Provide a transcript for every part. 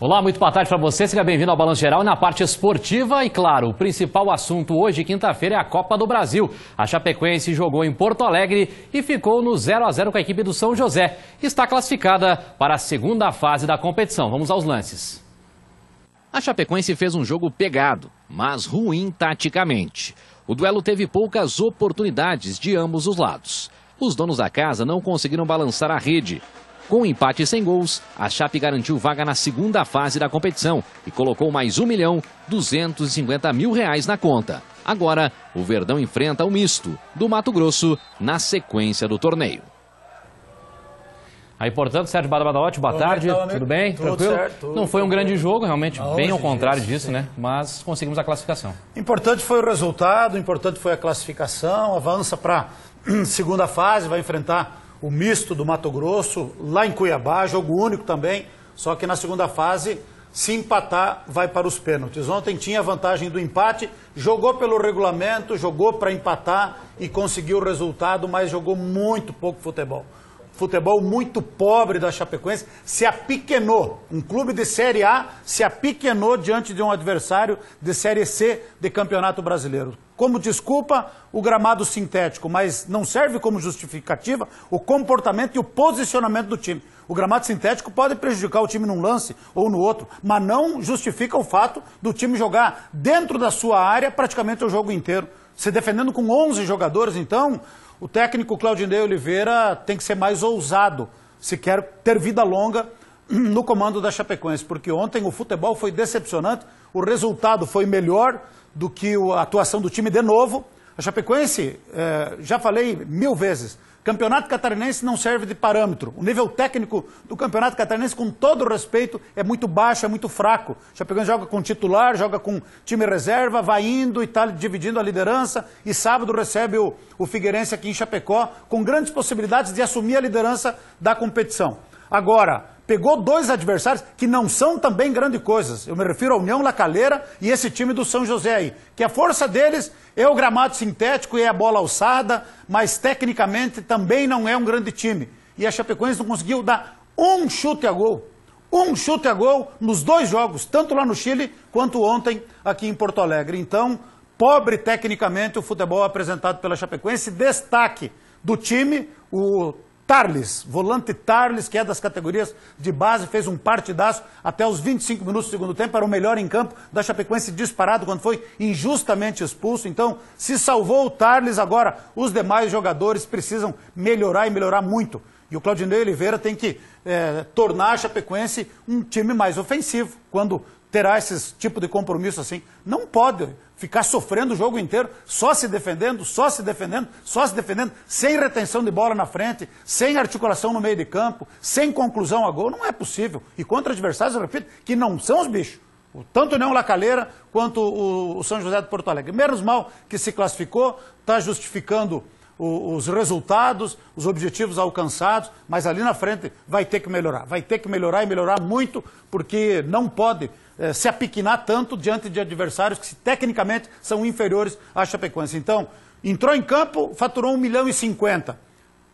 Olá, muito boa tarde para você, seja bem-vindo ao Balanço Geral. E na parte esportiva, e claro, o principal assunto hoje, quinta-feira, é a Copa do Brasil. A Chapecoense jogou em Porto Alegre e ficou no 0 a 0 com a equipe do São José. Está classificada para a segunda fase da competição. Vamos aos lances. A Chapecoense fez um jogo pegado, mas ruim taticamente. O duelo teve poucas oportunidades de ambos os lados. Os donos da casa não conseguiram balançar a rede. Com um empate sem gols, a Chape garantiu vaga na segunda fase da competição e colocou mais R$1.250.000 na conta. Agora, o Verdão enfrenta o misto do Mato Grosso na sequência do torneio. Aí, portanto, Sérgio Badabadaotti, boa tarde, tudo bem? Tudo tranquilo? Certo, não foi um grande jogo, realmente, bem ao contrário disso, sim. né? Mas conseguimos a classificação. Importante foi o resultado, importante foi a classificação, avança para segunda fase, vai enfrentar o misto do Mato Grosso, lá em Cuiabá, jogo único também, só que na segunda fase, se empatar, vai para os pênaltis. Ontem tinha a vantagem do empate, jogou pelo regulamento, jogou para empatar e conseguiu o resultado, mas jogou muito pouco futebol. Futebol muito pobre da Chapecoense, se apequenou. Um clube de Série A se apequenou diante de um adversário de Série C de Campeonato Brasileiro. Como desculpa, o gramado sintético, mas não serve como justificativa o comportamento e o posicionamento do time. O gramado sintético pode prejudicar o time num lance ou no outro, mas não justifica o fato do time jogar dentro da sua área praticamente o jogo inteiro. Se defendendo com 11 jogadores, então, o técnico Claudinei Oliveira tem que ser mais ousado se quer ter vida longa no comando da Chapecoense, porque ontem o futebol foi decepcionante, o resultado foi melhor do que a atuação do time de novo. A Chapecoense, já falei 1000 vezes, Campeonato Catarinense não serve de parâmetro. O nível técnico do Campeonato Catarinense, com todo o respeito, é muito baixo, é muito fraco. A Chapecoense joga com titular, joga com time reserva, vai indo e está dividindo a liderança. E sábado recebe o Figueirense aqui em Chapecó, com grandes possibilidades de assumir a liderança da competição. Agora, pegou dois adversários que não são também grandes coisas. Eu me refiro à União La Calera e esse time do São José aí. Que a força deles é o gramado sintético e é a bola alçada, mas tecnicamente também não é um grande time. E a Chapecoense não conseguiu dar um chute a gol. Um chute a gol nos dois jogos, tanto lá no Chile quanto ontem aqui em Porto Alegre. Então, pobre tecnicamente o futebol apresentado pela Chapecoense. Destaque do time, o Tarles, volante Tarles, que é das categorias de base, fez um partidaço até os 25 minutos do segundo tempo, era o melhor em campo da Chapecoense disparado quando foi injustamente expulso. Então, se salvou o Tarles, agora os demais jogadores precisam melhorar e melhorar muito. E o Claudinei Oliveira tem que tornar a Chapecoense um time mais ofensivo, quando terá esse tipo de compromisso assim. Não pode ficar sofrendo o jogo inteiro, só se defendendo, só se defendendo, só se defendendo, sem retenção de bola na frente, sem articulação no meio de campo, sem conclusão a gol. Não é possível. E contra adversários, eu repito, que não são os bichos. Tanto o União La Calera quanto o São José de Porto Alegre. Menos mal que se classificou, está justificando os resultados, os objetivos alcançados, mas ali na frente vai ter que melhorar. Vai ter que melhorar e melhorar muito, porque não pode se apequenar tanto diante de adversários que tecnicamente são inferiores à Chapecoense. Então, entrou em campo, faturou R$1.050.000.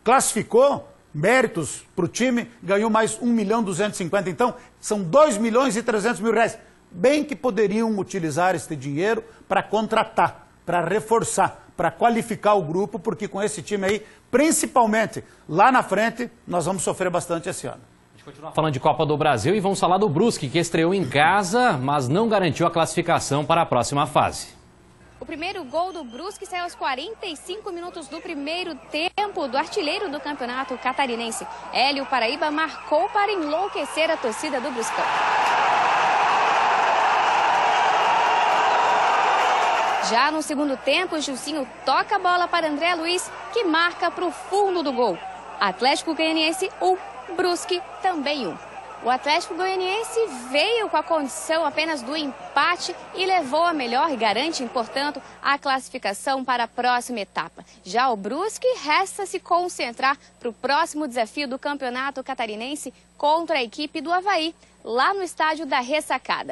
Classificou, méritos para o time, ganhou mais R$1.250.000. Então, são R$2.300.000. Bem que poderiam utilizar este dinheiro para contratar, para reforçar, para qualificar o grupo, porque com esse time aí, principalmente lá na frente, nós vamos sofrer bastante esse ano. A gente continua falando de Copa do Brasil e vamos falar do Brusque, que estreou em casa, mas não garantiu a classificação para a próxima fase. O primeiro gol do Brusque saiu aos 45 minutos do primeiro tempo do artilheiro do campeonato catarinense. Hélio Paraíba marcou para enlouquecer a torcida do Bruscão. Já no segundo tempo, o Gilcinho toca a bola para André Luiz, que marca para o fundo do gol. Atlético Goianiense 1, Brusque também 1. O Atlético Goianiense veio com a condição apenas do empate e levou a melhor e garante, portanto, a classificação para a próxima etapa. Já o Brusque resta se concentrar para o próximo desafio do Campeonato Catarinense contra a equipe do Avaí, lá no estádio da Ressacada.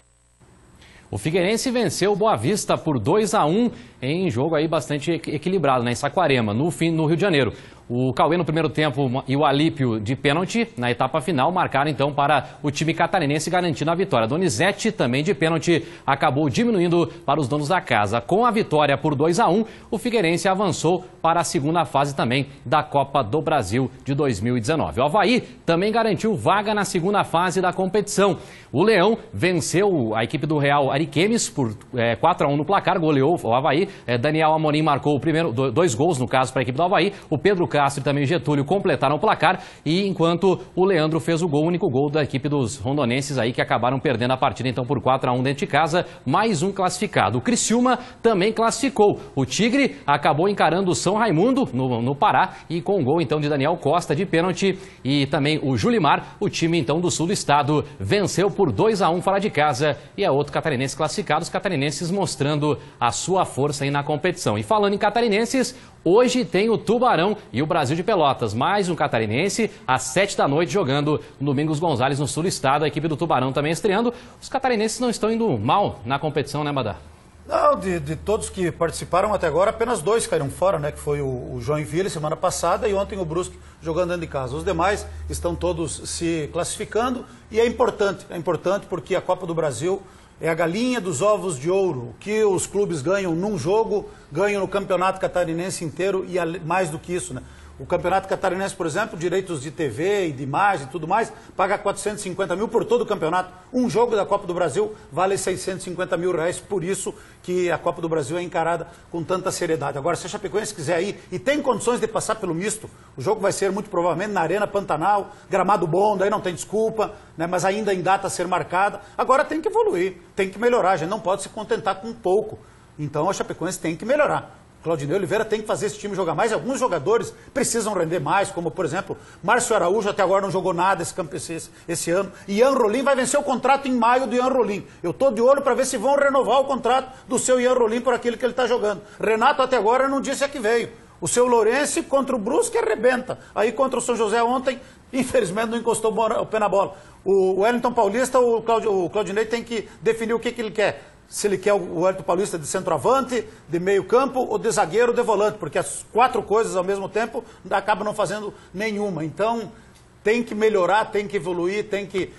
O Figueirense venceu o Boa Vista por 2 a 1 em jogo aí bastante equilibrado, né, em Saquarema, no Rio de Janeiro. O Cauê no primeiro tempo e o Alípio de pênalti na etapa final marcaram então para o time catarinense garantindo a vitória. Donizete também de pênalti acabou diminuindo para os donos da casa. Com a vitória por 2-1, o Figueirense avançou para a segunda fase também da Copa do Brasil de 2019. O Avaí também garantiu vaga na segunda fase da competição. O Leão venceu a equipe do Real Ariquemes por 4-1 no placar, goleou o Avaí. Daniel Amorim marcou o primeiro, 2 gols no caso para a equipe do Avaí. O Pedro Castro e também o Getúlio completaram o placar, e enquanto o Leandro fez o único gol da equipe dos rondonenses aí, que acabaram perdendo a partida então por 4-1 dentro de casa, mais um classificado. O Criciúma também classificou. O Tigre acabou encarando o São Raimundo no Pará, e com o gol então de Daniel Costa de pênalti, e também o Julimar, o time então do sul do estado, venceu por 2-1 fora de casa, e é outro catarinense classificado, os catarinenses mostrando a sua força aí na competição. E falando em catarinenses, hoje tem o Tubarão e o Brasil de Pelotas, mais um catarinense às 7 da noite jogando no Domingos Gonzalez no sul do estado, a equipe do Tubarão também estreando. Os catarinenses não estão indo mal na competição, né, Badá? Não, de todos que participaram até agora, apenas 2 caíram fora, né? Que foi o Joinville semana passada e ontem o Brusque jogando dentro de casa. Os demais estão todos se classificando, e é importante porque a Copa do Brasil é a galinha dos ovos de ouro. O que os clubes ganham num jogo, ganham no campeonato catarinense inteiro, e mais do que isso, né? O campeonato catarinense, por exemplo, direitos de TV e de imagem e tudo mais, paga 450 mil por todo o campeonato. Um jogo da Copa do Brasil vale 650 mil reais, por isso que a Copa do Brasil é encarada com tanta seriedade. Agora, se a Chapecoense quiser ir e tem condições de passar pelo misto, o jogo vai ser muito provavelmente na Arena Pantanal, gramado bom, daí não tem desculpa, né, mas ainda em data a ser marcada. Agora tem que evoluir, tem que melhorar, a gente não pode se contentar com pouco. Então a Chapecoense tem que melhorar. Claudinei Oliveira tem que fazer esse time jogar mais. Alguns jogadores precisam render mais, como, por exemplo, Márcio Araújo até agora não jogou nada esse ano. Ian Rolim vai vencer o contrato em maio do Ian Rolim. Eu estou de olho para ver se vão renovar o contrato do seu Ian Rolim por aquilo que ele está jogando. Renato até agora não disse a que veio. O seu Lourenço contra o Brusque arrebenta. Aí contra o São José ontem, infelizmente não encostou o pé na bola. O Wellington Paulista, o Claudinei tem que definir o que ele quer. Se ele quer o Wellington Paulista de centroavante, de meio campo, ou de zagueiro, ou de volante, porque as 4 coisas ao mesmo tempo acabam não fazendo nenhuma. Então, tem que melhorar, tem que evoluir, tem que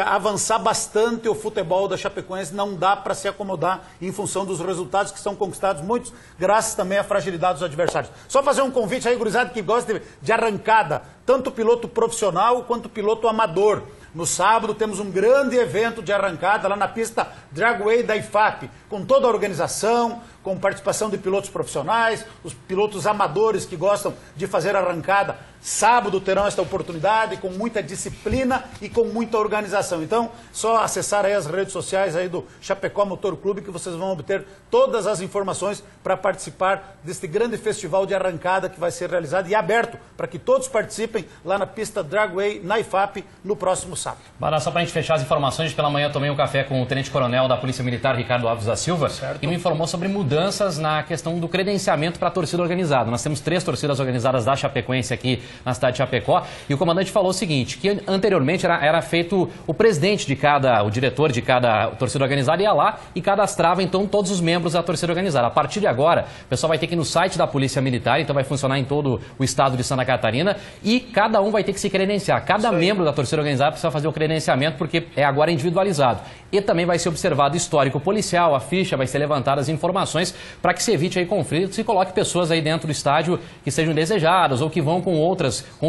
avançar bastante o futebol da Chapecoense. Não dá para se acomodar em função dos resultados que são conquistados, muitos graças também à fragilidade dos adversários. Só fazer um convite aí, gurizada, que gosta de arrancada, tanto piloto profissional quanto piloto amador. No sábado temos um grande evento de arrancada lá na pista Dragway da IFAP, com toda a organização, com participação de pilotos profissionais, os pilotos amadores que gostam de fazer arrancada. Sábado terão esta oportunidade com muita disciplina e com muita organização. Então, só acessar aí as redes sociais aí do Chapecó Motor Clube que vocês vão obter todas as informações para participar deste grande festival de arrancada que vai ser realizado e aberto para que todos participem lá na pista Dragway, na IFAP, no próximo sábado. Bará, só para a gente fechar as informações, pela manhã eu tomei um café com o tenente-coronel da Polícia Militar, Ricardo Alves da Silva, certo, e me informou sobre mudanças na questão do credenciamento para a torcida organizada. Nós temos 3 torcidas organizadas da Chapecoense aqui na cidade de Chapecó, e o comandante falou o seguinte, que anteriormente era feito o presidente de cada, o diretor de cada torcida organizada ia lá e cadastrava então todos os membros da torcida organizada. A partir de agora, o pessoal vai ter que ir no site da Polícia Militar, então vai funcionar em todo o estado de Santa Catarina, e cada um vai ter que se credenciar. Cada membro da torcida organizada precisa fazer o credenciamento, porque é agora individualizado. E também vai ser observado histórico policial, a ficha, vai ser levantadas informações para que se evite aí conflitos e coloque pessoas aí dentro do estádio que sejam desejadas ou que vão com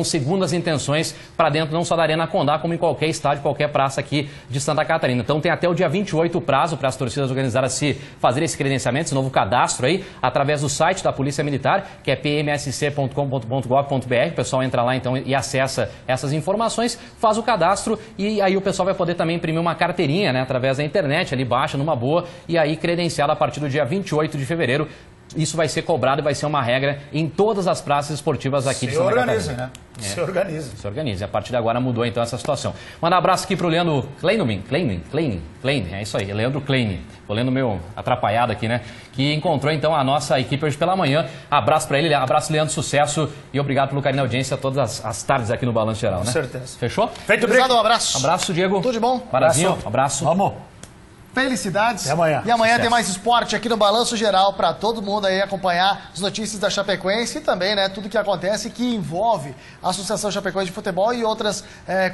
segundas intenções para dentro não só da Arena Condá, como em qualquer estádio, qualquer praça aqui de Santa Catarina. Então tem até o dia 28 o prazo para as torcidas organizadas se fazerem esse credenciamento, esse novo cadastro aí, através do site da Polícia Militar, que é pmsc.com.gov.br. O pessoal entra lá então e acessa essas informações, faz o cadastro e aí o pessoal vai poder também imprimir uma carteirinha, né, através da internet, ali baixa numa boa e aí credenciado a partir do dia 28 de fevereiro. Isso vai ser cobrado e vai ser uma regra em todas as praças esportivas aqui de Santa Catarina. Né? Se organiza. Se organiza. A partir de agora mudou então essa situação. Manda um abraço aqui para o Leandro Klein. É isso aí, Leandro Klein. Estou lendo meu atrapalhado aqui, né? Que encontrou então a nossa equipe hoje pela manhã. Abraço para ele, abraço Leandro, sucesso e obrigado pelo carinho da audiência todas as tardes aqui no Balanço Geral, né? Com certeza. Fechou? Feito, obrigado, um abraço. Abraço, Diego. Tudo de bom? Parazinho, abraço. Vamos. Felicidades. Até amanhã. E amanhã Sucesso. tem mais esporte aqui no Balanço Geral para todo mundo aí acompanhar as notícias da Chapecoense e também, né, tudo que acontece que envolve a Associação Chapecoense de Futebol e outras competições.